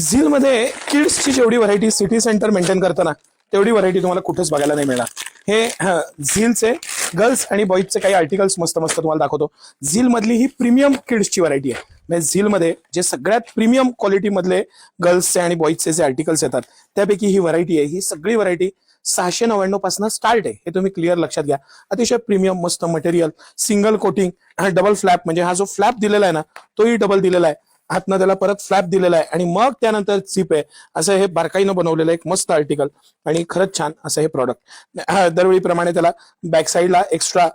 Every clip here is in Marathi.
झील मध्ये किड्सची जेवढी व्हरायटी सिटी सेंटर मेंटेन करताना तेवढी व्हरायटी तुम्हाला कुठेच बघायला नाही मिळणार. हे झीलचे गर्ल्स आणि बॉईजचे काही आर्टिकल्स मस्त मस्त तुम्हाला दाखवतो. झील मधली ही प्रीमियम किड्सची व्हरायटी आहे. म्हणजे झील मध्ये जे सगळ्यात प्रीमियम क्वालिटी मधले गर्ल्सचे आणि बॉईजचे जे आर्टिकल्स येतात त्यापैकी ही व्हरायटी आहे. ही सगळी व्हरायटी 699 पासून स्टार्ट आहे. हे तुम्ही क्लिअर लक्षात घ्या. अतिशय प्रीमियम मस्त material, single coating, double flap, म्हणजे हा जो फ्लॅप दिलेला आहे ना तोही डबल दिलेला आहे. हातनं त्याला परत फ्लॅप दिलेला आहे आणि मग त्यानंतर झिप आहे. असं हे बारकाईनं बनवलेलं एक मस्त आर्टिकल आणि खरंच छान असं हे प्रॉडक्ट. दरवेळीप्रमाणे त्याला बॅक साईडला एक्स्ट्रा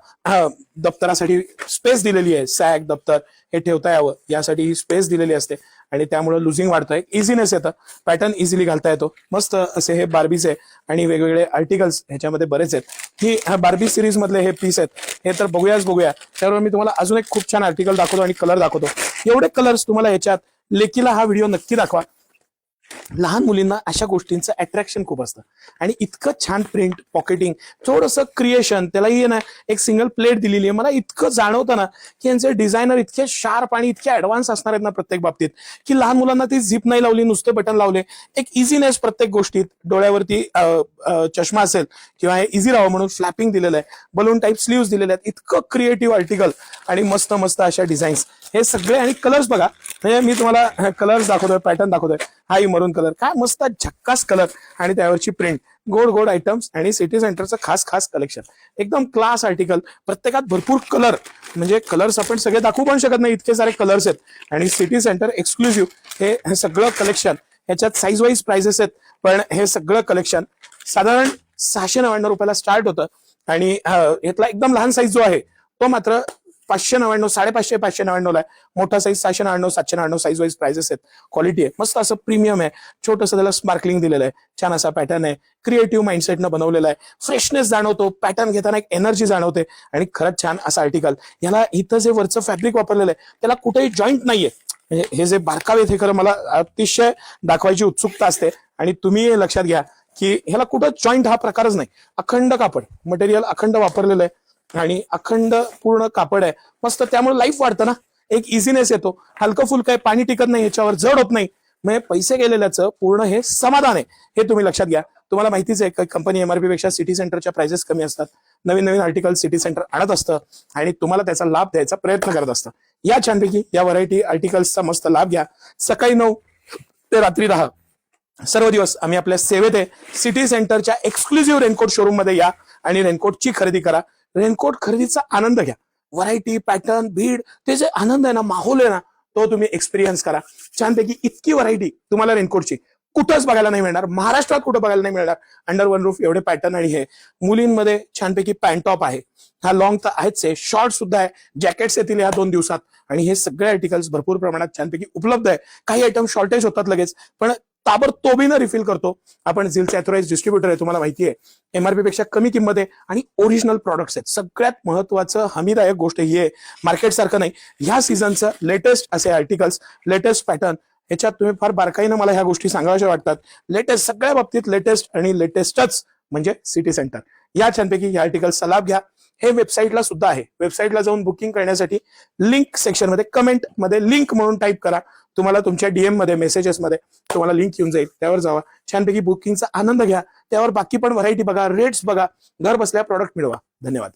दप्तरासाठी स्पेस दिलेली आहे. सॅग दप्तर हे ठेवता यावं यासाठी ही स्पेस दिलेली असते आणि त्यामुळे लुझिंग वाढतं, एक इझिनेस येतं, पॅटर्न इझिली घालता येतो. मस्त असे हे बार्बीचे आणि वेगवेगळे आर्टिकल्स ह्याच्यामध्ये बरेच आहेत. ही बार्बी सिरीज मधले हे पीस आहेत. हे तर बघूया. त्यावर मी तुम्हाला अजून एक खूप छान आर्टिकल दाखवतो आणि कलर दाखवतो. एवढे कलर्स तुम्हाला याच्यात. लेकीला हा व्हिडिओ नक्की दाखवा. लहान मुलींना अशा गोष्टींचं अट्रॅक्शन खूप असतं आणि इतकं छान प्रिंट, पॉकेटिंग, थोडंसं क्रिएशन, त्यालाही ना एक सिंगल प्लेट दिलेली आहे. मला इतकं जाणवतं ना की यांचे डिझायनर इतके शार्प आणि इतके ऍडव्हान्स असणार आहेत ना प्रत्येक बाबतीत, की लहान मुलांना ती झिप नाही लावली, नुसते बटन लावले, एक इझीनेस प्रत्येक गोष्टीत. डोळ्यावरती चष्मा असेल किंवा हे इझी राहावं म्हणून फ्लॅपिंग दिलेलं आहे, बलून टाईप स्लीव्स दिलेले आहेत. इतकं क्रिएटिव्ह आर्टिकल आणि मस्त मस्त अशा डिझाईन्स हे सगळे. आणि कलर्स बघा, म्हणजे मी तुम्हाला कलर्स दाखवतोय, पॅटर्न दाखवतोय. हा मरून कलर, काय मस्त झक्कास कलर आणि त्यावरची प्रिंट, गोड गोड आयटम्स आणि सिटी सेंटरचं खास खास कलेक्शन. एकदम क्लास आर्टिकल. प्रत्येकात भरपूर कलर, म्हणजे कलर्स आपण सगळे दाखवू पण शकत नाही, इतके सारे कलर्स आहेत. आणि सिटी सेंटर एक्सक्लुझिव्ह हे सगळं कलेक्शन. ह्याच्यात साईज वाईज प्राइसेस आहेत, पण हे सगळं कलेक्शन साधारण 699 रुपयाला स्टार्ट होतं. आणि यातला एकदम लहान साईज जो आहे तो मात्र 599, 550, 599 आहे. मोठा साईज 699, 799 साईज वाईज प्राइसेस आहेत. क्वालिटी आहे मस्त, असं प्रीमियम आहे. छोटंसं त्याला स्पार्कलिंग दिलेलं आहे, छान असा पॅटर्न आहे. क्रिएटिव्ह माइंडसेटनं बनवलेला आहे. फ्रेशनेस जाणवतो, पॅटर्न घेताना एक एनर्जी जाणवते आणि खरंच छान असं आर्टिकल. याला इथं जे वरचं फॅब्रिक वापरलेलं आहे त्याला कुठेही जॉईंट नाहीये. म्हणजे हे जे बारकावे हे खरं मला अतिशय दाखवायची उत्सुकता असते. आणि तुम्ही हे लक्षात घ्या की ह्याला कुठं जॉईंट हा प्रकारच नाही. अखंड कापड, मटेरियल अखंड वापरलेलं आहे आणि अखंड पूर्ण कापड आहे मस्त. त्यामुळे लाईफ वाढतं ना, एक इझिनेस येतो. हलकं फुलकं आहे, पाणी टिकत नाही, याच्यावर जड होत नाही. म्हणजे पैसे गेलेल्याचं पूर्ण हे समाधान आहे, हे तुम्ही लक्षात घ्या. तुम्हाला माहितीच आहे कंपनी एमआरपी पेक्षा सिटी सेंटरच्या प्राइसेस कमी असतात. नवीन नवीन आर्टिकल सिटी सेंटर आणत असतं आणि तुम्हाला त्याचा लाभ द्यायचा प्रयत्न करत असतं. या छानपैकी या व्हरायटी आर्टिकल्सचा मस्त लाभ घ्या. सकाळी 9 ते रात्री 10 सर्व दिवस आम्ही आपल्या सेवेत आहे. सिटी सेंटरच्या एक्सक्लुझिव्ह रेनकोट शोरूम मध्ये या आणि रेनकोटची खरेदी करा. रेनकोट खरेदीचा आनंद घ्या. व्हरायटी, पॅटर्न, भीड, ते जे आनंद आहे ना, माहोल आहे ना, तो तुम्ही एक्सपिरियन्स करा. छानपैकी इतकी व्हरायटी तुम्हाला रेनकोटची कुठंच बघायला नाही मिळणार, महाराष्ट्रात कुठं बघायला नाही मिळणार. अंडर वन रूफ एवढे पॅटर्न. आणि हे मुलींमध्ये छानपैकी पॅन्ट टॉप आहे, हा लॉंग तर आहेच आहे, शॉर्ट सुद्धा आहे, जॅकेट्स येतील या 2 दिवसात. आणि हे सगळे आर्टिकल्स भरपूर प्रमाणात छानपैकी उपलब्ध आहे. काही आयटम शॉर्टेज होतात लगेच, पण ताबडतोबीनं रिफिल करतो आपण. झीलचे ऑथराइज्ड डिस्ट्रीब्युटर आहे, तुम्हाला माहिती आहे. एमआरपी पेक्षा कमी किंमत आहे आणि ओरिजिनल प्रॉडक्ट्स आहेत. सगळ्यात महत्वाचं हमीदायक गोष्ट ही आहे, मार्केट सारखं नाही. ह्या सीझनचं लेटेस्ट असे आर्टिकल्स, लेटेस्ट पॅटर्न, ह्याच्यात तुम्ही फार बारकाईनं मला ह्या गोष्टी सांगाव्याशा वाटतात. लेटेस्ट, सगळ्या बाबतीत लेटेस्ट आणि लेटेस्टच म्हणजे सिटी सेंटर. या छानपैकी या आर्टिकल्सचा लाभ घ्या. हे वेबसाईटला सुद्धा आहे. वेबसाईटला जाऊन बुकिंग करण्यासाठी लिंक सेक्शनमध्ये कमेंटमध्ये लिंक म्हणून टाईप करा. तुम्हाला तुमच्या डीएम मध्ये, मेसेजेसमध्ये तुम्हाला लिंक येऊन जाईल. त्यावर जावा, छानपैकी बुकिंगचा आनंद घ्या. त्यावर बाकी पण व्हरायटी बघा, रेट्स बघा, घर बसल्या प्रॉडक्ट मिळवा. धन्यवाद.